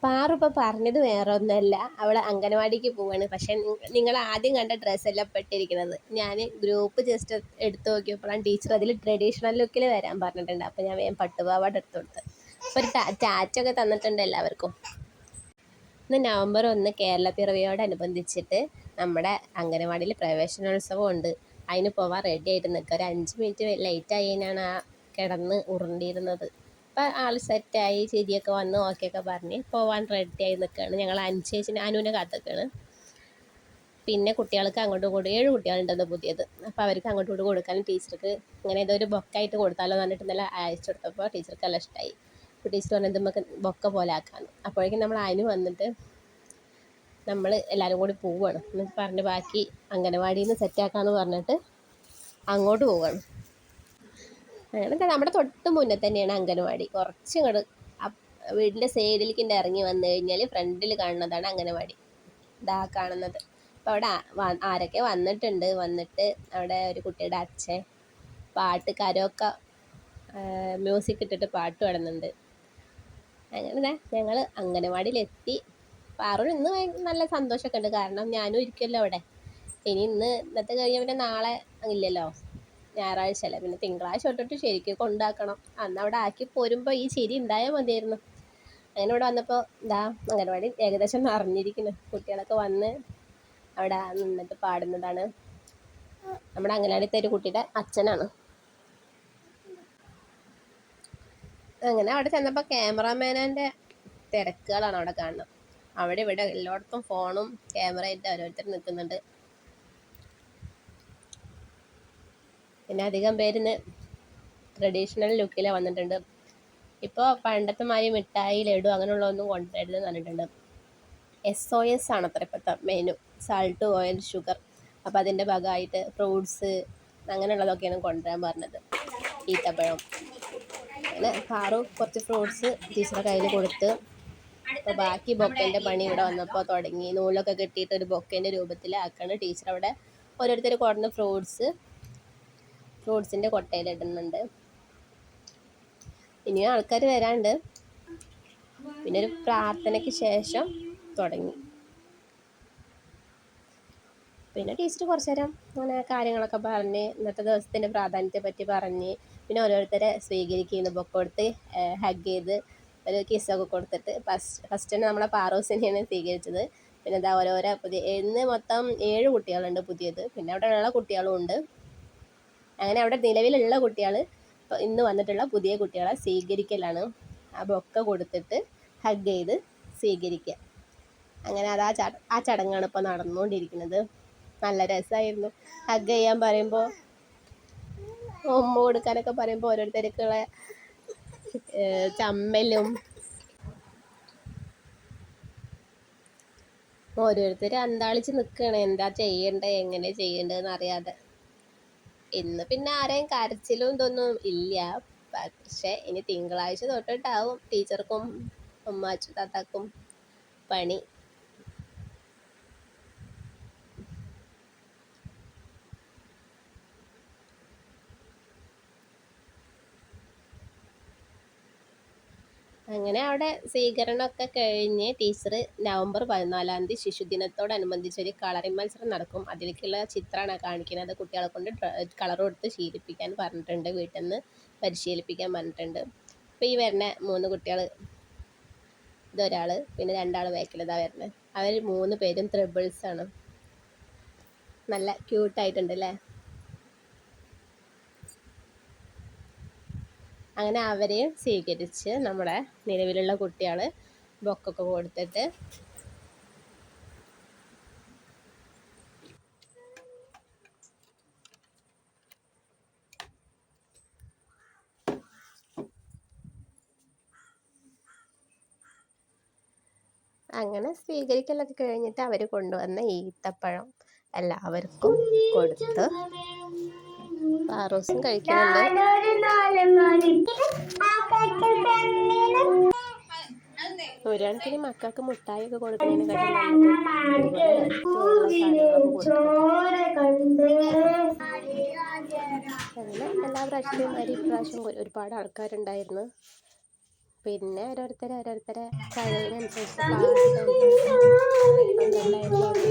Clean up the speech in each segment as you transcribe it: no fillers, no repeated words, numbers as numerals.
പാറു ഇപ്പം പറഞ്ഞത് വേറെ ഒന്നുമല്ല, അവൾ അംഗനവാടിക്ക് പോവാണ്. പക്ഷെ നിങ്ങൾ ആദ്യം കണ്ട ഡ്രസ്സല്ല പെട്ടിരിക്കുന്നത്. ഞാൻ ഗ്രൂപ്പ് ജസ്റ്റ് എടുത്തു നോക്കിയപ്പോഴാണ് ടീച്ചർ അതിൽ ട്രഡീഷണൽ ലുക്കിൽ വരാൻ പറഞ്ഞിട്ടുണ്ട്. അപ്പോൾ ഞാൻ വേഗം പട്ടുപാവാട എടുത്തു കൊടുത്ത്. അപ്പോൾ ഒരു ടാറ്റൊക്കെ തന്നിട്ടുണ്ട് എല്ലാവർക്കും. ഇന്ന് നവംബർ 1 കേരള പിറവിയോടനുബന്ധിച്ചിട്ട് നമ്മുടെ അംഗനവാടിയിൽ പ്രവേശനോത്സവം ഉണ്ട്. അതിന് പോവാൻ റെഡി ആയിട്ട് നിൽക്കുക. ഒരു 5 മിനിറ്റ് ലേറ്റ് ആയതിനാണ് ആ കിടന്ന് ഉരുണ്ടിരുന്നത്. അപ്പം ആൾ സെറ്റായി, ചിരിയൊക്കെ വന്ന് ഓക്കെയൊക്കെ പറഞ്ഞ് പോവാൻ റെഡിയായി നിൽക്കുകയാണ്. ഞങ്ങൾ അനുവിനെ കാത്തിക്കുകയാണ്. പിന്നെ കുട്ടികൾക്ക് അങ്ങോട്ടും ഇങ്ങോട്ടും 7 കുട്ടികളുണ്ടെന്ന് പുതിയത്. അപ്പോൾ അവർക്ക് അങ്ങോട്ടും ഇങ്ങോട്ടും കൊടുക്കാനും ടീച്ചർക്ക് ഇങ്ങനെ ഇതൊരു ബൊക്കായിട്ട് കൊടുത്താലോ എന്ന് പറഞ്ഞിട്ട് ഇന്നലെ അയച്ചു കൊടുത്തപ്പോൾ ടീച്ചർക്ക് എല്ലാം ഇഷ്ടമായി. അപ്പോൾ ടീച്ചർ പറഞ്ഞത് നമുക്ക് ബൊക്ക പോലെ ആക്കാമെന്ന്. അപ്പോഴേക്കും നമ്മൾ അതിന് വന്നിട്ട് നമ്മൾ എല്ലാവരും കൂടി പോവുകയാണ്. എന്നിട്ട് പറഞ്ഞ് ബാക്കി അംഗനവാടിയിൽ നിന്ന് സെറ്റാക്കാമെന്ന് പറഞ്ഞിട്ട് അങ്ങോട്ട് പോവുകയാണ്. അങ്ങനെ നമ്മുടെ തൊട്ട് മുന്നേ തന്നെയാണ് അംഗനവാടി. കുറച്ചും ഇങ്ങോട്ട് വീടിൻ്റെ സൈഡിലേക്ക് ഇറങ്ങി വന്നു കഴിഞ്ഞാൽ ഫ്രണ്ടിൽ കാണുന്നതാണ് അംഗനവാടി. ഇതാ കാണുന്നത്. അപ്പോൾ അവിടെ ആരൊക്കെ വന്നിട്ട് അവിടെ ഒരു കുട്ടിയുടെ അച്ഛൻ പാട്ട് കരോക്കെ മ്യൂസിക് ഇട്ടിട്ട് പാട്ട് പാടുന്നുണ്ട്. അങ്ങനെ ഞങ്ങൾ അംഗനവാടിയിലെത്തി. പാറുവിന് ഇന്ന് നല്ല സന്തോഷമൊക്കെ ഉണ്ട്, കാരണം ഞാനും ഇരിക്കുമല്ലോ അവിടെ. ഇന്നത്തെ കഴിഞ്ഞാൽ പിന്നെ നാളെ ഇല്ലല്ലോ, ഞായറാഴ്ച അല്ലേ. പിന്നെ തിങ്കളാഴ്ച തൊട്ടിട്ട് ശരിക്കും കൊണ്ടാക്കണം. അന്ന് അവിടെ ആക്കി പോരുമ്പോൾ ഈ ചിരി ഉണ്ടായാൽ മതിയായിരുന്നു. അങ്ങനെ ഇവിടെ വന്നപ്പോൾ ഇതാ അംഗനവാടി ഏകദേശം നിറഞ്ഞിരിക്കുന്നു. കുട്ടികളൊക്കെ വന്ന് അവിടെ നിന്നിട്ട് പാടുന്നതാണ്. നമ്മുടെ അംഗനവാടിത്തെ ഒരു കുട്ടിയുടെ അച്ഛനാണ്. അങ്ങനെ അവിടെ ചെന്നപ്പോൾ ക്യാമറാമാൻ്റെ തിരക്കുകളാണ് അവിടെ കാണുന്നത്. അവിടെ ഇവിടെ എല്ലായിടത്തും ഫോണും ക്യാമറയായിട്ട് ഓരോരുത്തർ നിൽക്കുന്നുണ്ട്. പിന്നെ അധികം പേരിന്ന് ട്രഡീഷണൽ ലുക്കിൽ വന്നിട്ടുണ്ട്. ഇപ്പോൾ പണ്ടത്തെ മാതിരി മിഠായി ലഡു അങ്ങനെയുള്ളതൊന്നും കൊണ്ടുവരരുതെന്ന് പറഞ്ഞിട്ടുണ്ട്. SOS ആണത്ര ഇപ്പോഴത്തെ മെനു, സാൾട്ട്, ഓയിൽ, ഷുഗർ. അപ്പോൾ അതിൻ്റെ ഭാഗമായിട്ട് ഫ്രൂട്ട്സ് അങ്ങനെയുള്ളതൊക്കെയാണ് കൊണ്ടുവരാൻ പറഞ്ഞത്. ഈത്തപ്പഴം. അങ്ങനെ പാറു കുറച്ച് ഫ്രൂട്ട്സ് ടീച്ചറുടെ കയ്യിൽ കൊടുത്ത്. അപ്പോൾ ബാക്കി ബൊക്കേൻ്റെ പണി ഇവിടെ വന്നപ്പോൾ തുടങ്ങി. നൂലൊക്കെ കെട്ടിയിട്ട് ഒരു ബൊക്കേൻ്റെ രൂപത്തിലാക്കാണ്. ടീച്ചർ അവിടെ ഓരോരുത്തർ കൊടുന്ന ഫ്രൂട്ട്സിൻ്റെ കൊട്ടയിലിടുന്നുണ്ട്. ഇനിയും ആൾക്കാർ വരാണ്ട്. പിന്നെ ഒരു പ്രാർത്ഥനയ്ക്ക് ശേഷം തുടങ്ങി. പിന്നെ ടീച്ചർ കുറച്ച് നേരം അങ്ങനെ കാര്യങ്ങളൊക്കെ പറഞ്ഞ് ഇന്നത്തെ ദിവസത്തിൻ്റെ പ്രാധാന്യത്തെ പറ്റി പറഞ്ഞ് പിന്നെ ഓരോരുത്തരെ സ്വീകരിക്കുന്നു. ബൊക്കെ കൊടുത്ത് ഹഗ് ചെയ്ത് ഒരു കിസ്സൊക്കെ കൊടുത്തിട്ട് ഫസ്റ്റ് തന്നെ നമ്മളെ പാറൂസിനെയാണ് സ്വീകരിച്ചത്. പിന്നെ എന്താ ഓരോരോ ഇന്ന് മൊത്തം 7 കുട്ടികളുണ്ട് പുതിയത്. പിന്നെ അവിടെ ഉള്ള കുട്ടികളും ഉണ്ട്. അങ്ങനെ അവിടെ നിലവിലുള്ള കുട്ടികൾ ഇന്ന് വന്നിട്ടുള്ള പുതിയ കുട്ടികളെ സ്വീകരിക്കലാണ്. ആ ബൊക്കെ കൊടുത്തിട്ട് ഹഗ് ചെയ്ത് സ്വീകരിക്കുക. അങ്ങനെ ആ ചടങ്ങാണ് ഇപ്പോൾ നടന്നുകൊണ്ടിരിക്കുന്നത്. നല്ല രസമായിരുന്നു. ഹഗ് ചെയ്യാൻ പറയുമ്പോൾ, ഉമ്മ കൊടുക്കാനൊക്കെ പറയുമ്പോൾ ഓരോരുത്തർക്കുള്ള ചമ്മലും ഓരോരുത്തർ അന്താളിച്ച് നിൽക്കുകയാണ്, എന്താ ചെയ്യേണ്ടത് എങ്ങനെ ചെയ്യേണ്ടതെന്ന് അറിയാതെ. ഇന്ന് പിന്നെ ആരെയും കരച്ചിലും ഇതൊന്നും ഇല്ല. പക്ഷേ ഇനി തിങ്കളാഴ്ച തൊട്ടിട്ടാവും ടീച്ചർക്കും ഉമ്മാച്ചും താത്താക്കും പണി. അങ്ങനെ അവിടെ സ്വീകരണമൊക്കെ കഴിഞ്ഞ് ടീച്ചർ നവംബർ 14 ശിശുദിനത്തോടനുബന്ധിച്ചൊരു കളറിംഗ് മത്സരം നടക്കും. അതിലേക്കുള്ള ചിത്രമാണ് കാണിക്കുന്നത്. കുട്ടികളെ കൊണ്ട് കളർ കൊടുത്ത് ശീലിപ്പിക്കാൻ പറഞ്ഞിട്ടുണ്ട്. വീട്ടിൽ നിന്ന് പരിശീലിപ്പിക്കാൻ പറഞ്ഞിട്ടുണ്ട്. അപ്പോൾ ഈ വരുന്ന 3 കുട്ടികൾ, ഇതൊരാൾ, പിന്നെ 2 ആൾ ബാക്കിലിതാ വരുന്നത്. അവർ 3 പേരും ത്രിബിൾസാണ്. നല്ല ക്യൂട്ടായിട്ടുണ്ട് അല്ലേ? അങ്ങനെ അവരെയും സ്വീകരിച്ച് നമ്മുടെ നിലവിലുള്ള കുട്ടികൾ ബൊക്കൊക്കെ കൊടുത്തിട്ട് അങ്ങനെ സ്വീകരിക്കലൊക്കെ കഴിഞ്ഞിട്ട് അവർ കൊണ്ടുവന്ന ഈത്തപ്പഴം എല്ലാവർക്കും കൊടുത്ത് പാറൂസും കഴിക്കുന്നുണ്ട്. ഒരു കണക്കിന് മക്കൾക്ക് മുട്ടായിയൊക്കെ കൊടുക്കുന്നതിനെക്കാട്ടും നല്ലത് ഇതുപോലെ ഹെൽത്തിയായിട്ടുള്ള സാധനങ്ങളൊക്കെ കൊടുക്കും. അങ്ങനെ എല്ലാ പ്രാവശ്യത്തെയും മാതിരി ഇപ്രാവശ്യം ഒരുപാട് ആൾക്കാരുണ്ടായിരുന്നു. പിന്നെ ഓരോരുത്തരെ കഴിവിനനുസരിച്ച് പാട്ടും എന്തെല്ലായിരുന്നു അവിടെ.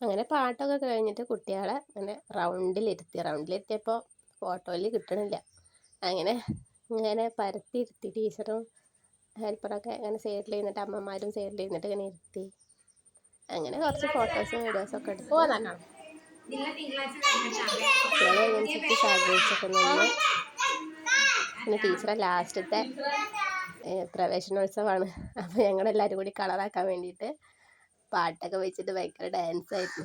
അങ്ങനെ പാട്ടൊക്കെ കഴിഞ്ഞിട്ട് കുട്ടികളെ അങ്ങനെ റൗണ്ടിലിരുത്തിയപ്പോൾ ഫോട്ടോയിൽ കിട്ടണില്ല. അങ്ങനെ ഇങ്ങനെ പരത്തിയിരുത്തി ടീച്ചറും ഹെൽപ്പറൊക്കെ അങ്ങനെ സൈഡിൽ ഇരുന്നിട്ട് അമ്മമാരും സൈഡിൽ ഇരുന്നിട്ട് ഇങ്ങനെ ഇരുത്തി. അങ്ങനെ കുറച്ച് ഫോട്ടോസും വീഡിയോസൊക്കെ എടുത്ത് കുട്ടികൾ അതിനനുസരിച്ച് സഹകരിച്ചൊക്കെ നിന്ന്. പിന്നെ ടീച്ചറെ ലാസ്റ്റത്തെ പ്രവേശനോത്സവമാണ്. അപ്പോൾ ഞങ്ങളെല്ലാവരും കൂടി കളറാക്കാൻ വേണ്ടിയിട്ട് പാട്ടൊക്കെ വെച്ചിട്ട് ഭയങ്കര ഡാൻസായിരുന്നു.